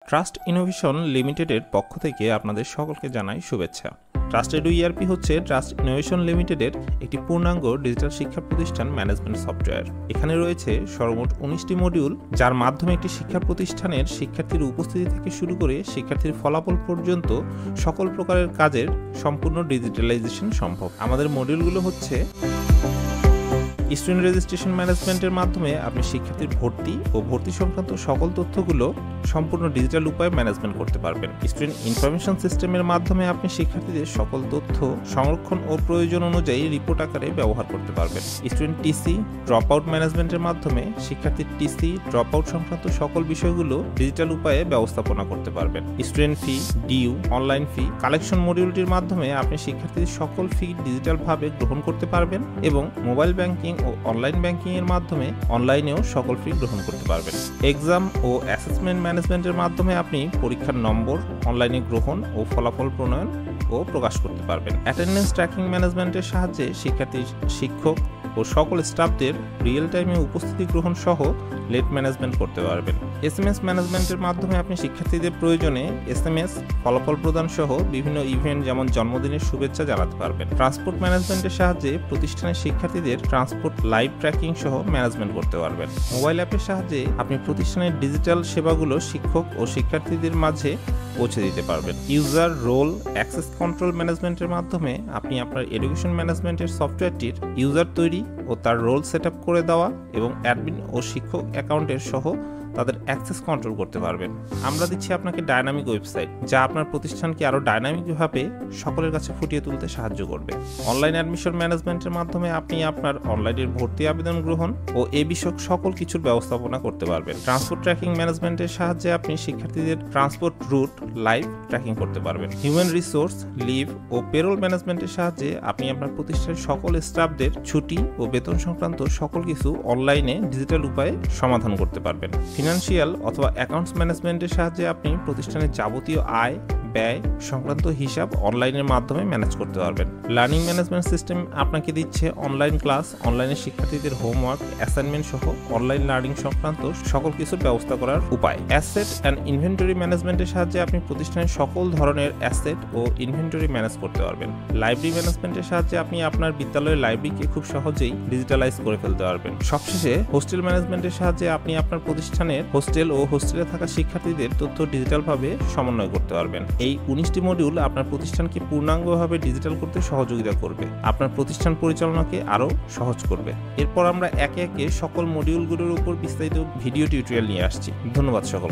Trust innovation লিমিটেডের পক্ষ থেকে আপনাদের সকলকে জানাই শুভেচ্ছা। ট্রাস্টেড ইআরপি হচ্ছে ট্রাস্ট ইনোভেশন লিমিটেডের একটি পূর্ণাঙ্গ ডিজিটাল শিক্ষা প্রতিষ্ঠান ম্যানেজমেন্ট সফটওয়্যার। এখানে রয়েছে সর্বমোট 19টি মডিউল, যার মাধ্যমে একটি শিক্ষা প্রতিষ্ঠানের শিক্ষার্থীর উপস্থিতি থেকে শুরু করে শিক্ষার্থীর ফলাফল পর্যন্ত সকল প্রকারের কাজের সম্পূর্ণ ডিজিটালাইজেশন সম্ভব। আমাদের মডিউলগুলো হচ্ছে স্টুডেন্ট রেজিস্ট্রেশন ম্যানেজমেন্টের মাধ্যমে আপনি শিক্ষার্থীর ভর্তি ও ভর্তি সংক্রান্ত সকল তথ্যগুলো সম্পূর্ণ ডিজিটাল উপায়ে ম্যানেজমেন্ট করতে পারবেন। স্টুডেন্ট ইনফরমেশন সিস্টেমের মাধ্যমে আপনি শিক্ষার্থীদের সকল তথ্য সংরক্ষণ ও প্রয়োজন অনুযায়ী রিপোর্ট আকারে ব্যবহার করতে পারবেন। স্টুডেন্ট টিসি ড্রপ আউট ম্যানেজমেন্টের মাধ্যমে শিক্ষার্থীর টিসি ড্রপ আউট সংক্রান্ত সকল বিষয়গুলো ডিজিটাল উপায়ে ব্যবস্থাপনা করতে পারবেন। স্টুডেন্ট ফি, ডিউ, অনলাইন ফি কালেকশন মডিউলটির মাধ্যমে আপনি শিক্ষার্থীদের সকল ফি ডিজিটালভাবে গ্রহণ করতে পারবেন এবং মোবাইল ব্যাংকিং ও অনলাইন ব্যাংকিং এর মাধ্যমে অনলাইনেও সকল ফি গ্রহণ করতে পারবেন। এক্সাম ও অ্যাসেসমেন্ট ম্যানেজমেন্টের মাধ্যমে আপনি পরীক্ষার নম্বর অনলাইনে গ্রহণ ও ফলাফল প্রণয়ন ও প্রকাশ করতে পারবেন। অ্যাটেন্ডেন্স ট্র্যাকিং ম্যানেজমেন্টের সাহায্যে শিক্ষার্থী, শিক্ষক ও সকল স্টাফদের রিয়েল টাইমে উপস্থিতি গ্রহণ সহ লেট ম্যানেজমেন্ট করতে পারবেন। এসএমএস ম্যানেজমেন্টের মাধ্যমে আপনি শিক্ষার্থীদের প্রয়োজনে এসএমএস ফলাফল প্রদান সহ বিভিন্ন ইভেন্ট যেমন জন্মদিনের শুভেচ্ছা জানাতে পারবেন। ট্রান্সপোর্ট ম্যানেজমেন্টের সাহায্যে প্রতিষ্ঠানের শিক্ষার্থীদের ট্রান্সপোর্ট লাইভ ট্র্যাকিং সহ ম্যানেজমেন্ট করতে পারবেন। মোবাইল অ্যাপের সাহায্যে আপনি প্রতিষ্ঠানের ডিজিটাল সেবাগুলো শিক্ষক ও শিক্ষার্থীদের মাঝে পৌঁছে দিতে পারবেন। ইউজার রোল অ্যাক্সেস কন্ট্রোল ম্যানেজমেন্টের মাধ্যমে আপনি আপনার এডুকেশন ম্যানেজমেন্টের সফটওয়্যারটির ইউজার তৈরি ও তার রোল সেট আপ করে দেওয়া এবং অ্যাডমিন ও শিক্ষক অ্যাকাউন্টের সহ তাদের অ্যাক্সেস কন্ট্রোল করতে পারবেন। আমরা দিচ্ছি আপনাকে ডায়নামিক ওয়েবসাইট, যা আপনার প্রতিষ্ঠানকে আরও ডায়নামিকভাবে সকলের কাছে ফুটিয়ে তুলতে সাহায্য করবে। অনলাইন অ্যাডমিশন ম্যানেজমেন্টের মাধ্যমে আপনি আপনার অনলাইনের ভর্তি আবেদন গ্রহণ ও এ বিষয়ক সকল কিছুর ব্যবস্থাপনা করতে পারবেন। ট্রান্সপোর্ট ট্র্যাকিং ম্যানেজমেন্টের সাহায্যে আপনি শিক্ষার্থীদের ট্রান্সপোর্ট রুট লাইভ ট্র্যাকিং করতে পারবেন। হিউম্যান রিসোর্স, লিভ ও পেরোল ম্যানেজমেন্টের সাহায্যে আপনি আপনার প্রতিষ্ঠানের সকল স্টাফদের ছুটি ও বেতন সংক্রান্ত সকল কিছু অনলাইনে ডিজিটাল উপায়ে সমাধান করতে পারবেন। ফিনান্সিয়াল অথবা অ্যাকাউন্টস ম্যানেজমেন্টের সাহায্যে আপনি প্রতিষ্ঠানের যাবতীয় আয় ব্যয় সংক্রান্ত হিসাব অনলাইনের মাধ্যমে ম্যানেজ করতে পারবেন। লার্নিং ম্যানেজমেন্ট সিস্টেম আপনাকে দিচ্ছে অনলাইন ক্লাস, অনলাইনে শিক্ষার্থীদের হোমওয়ার্ক, অ্যাসাইনমেন্ট সহ অনলাইন লার্নিং সংক্রান্ত সকল কিছুর ব্যবস্থা করার উপায়। অ্যাসেট অ্যান্ড ইনভেন্টরি ম্যানেজমেন্টের সাহায্যে আপনি প্রতিষ্ঠানের সকল ধরনের অ্যাসেট ও ইনভেন্টরি ম্যানেজ করতে পারবেন। লাইব্রেরি ম্যানেজমেন্টের সাহায্যে আপনি আপনার বিদ্যালয়ের লাইব্রেরিকে খুব সহজেই ডিজিটালাইজ করে ফেলতে পারবেন। সবশেষে হোস্টেল ম্যানেজমেন্টের সাহায্যে আপনি আপনার প্রতিষ্ঠানের হোস্টেল ও হোস্টেলে থাকা শিক্ষার্থীদের তথ্য ডিজিটালভাবে সমন্বয় করতে পারবেন। এই 19টি মডিউল আপনার প্রতিষ্ঠানকে পূর্ণাঙ্গভাবে ডিজিটাল করতে সহযোগিতা করবে, আপনার প্রতিষ্ঠান পরিচালনাকে আরও সহজ করবে। এরপর আমরা একে একে সকল মডিউলগুলোর উপর বিস্তারিত ভিডিও টিউটোরিয়াল নিয়ে আসছি। ধন্যবাদ সকল।